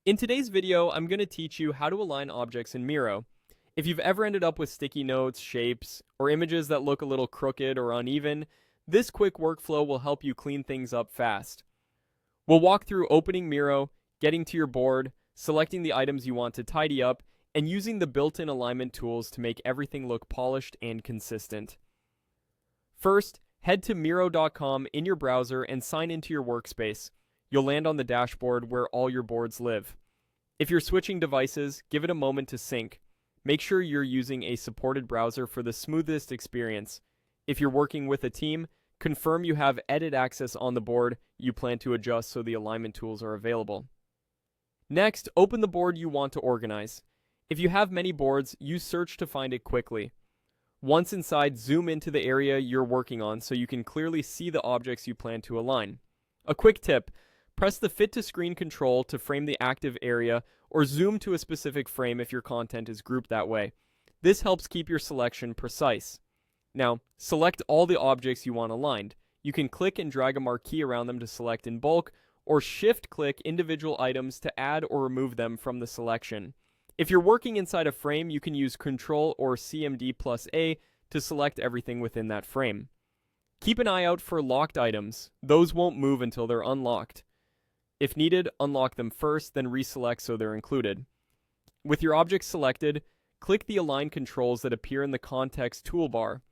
In today's video, I'm going to teach you how to align objects in Miro. If you've ever ended up with sticky notes, shapes, or images that look a little crooked or uneven, this quick workflow will help you clean things up fast. We'll walk through opening Miro, getting to your board, selecting the items you want to tidy up, and using the built-in alignment tools to make everything look polished and consistent. First, head to Miro.com in your browser and sign into your workspace. You'll land on the dashboard where all your boards live. If you're switching devices, give it a moment to sync. Make sure you're using a supported browser for the smoothest experience. If you're working with a team, confirm you have edit access on the board you plan to adjust so the alignment tools are available. Next, open the board you want to organize. If you have many boards, use search to find it quickly. Once inside, zoom into the area you're working on so you can clearly see the objects you plan to align. A quick tip: press the Fit to Screen control to frame the active area or zoom to a specific frame if your content is grouped that way. This helps keep your selection precise. Now, select all the objects you want aligned. You can click and drag a marquee around them to select in bulk, or shift-click individual items to add or remove them from the selection. If you're working inside a frame, you can use Ctrl or CMD+A to select everything within that frame. Keep an eye out for locked items. Those won't move until they're unlocked. If needed, unlock them first, then reselect so they're included. With your objects selected, click the Align controls that appear in the Context toolbar.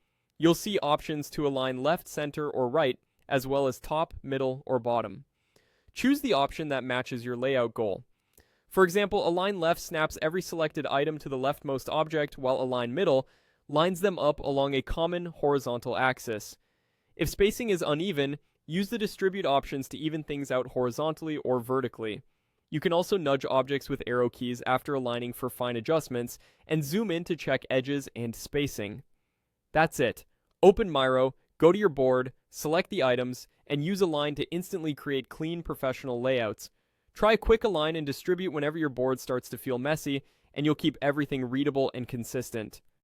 You'll see options to align left, center, or right, as well as top, middle, or bottom. Choose the option that matches your layout goal. For example, Align Left snaps every selected item to the leftmost object, while Align Middle lines them up along a common horizontal axis. If spacing is uneven, use the Distribute options to even things out horizontally or vertically. You can also nudge objects with arrow keys after aligning for fine adjustments, and zoom in to check edges and spacing. That's it. Open Miro, go to your board, select the items, and use Align to instantly create clean, professional layouts. Try quick align and distribute whenever your board starts to feel messy, and you'll keep everything readable and consistent.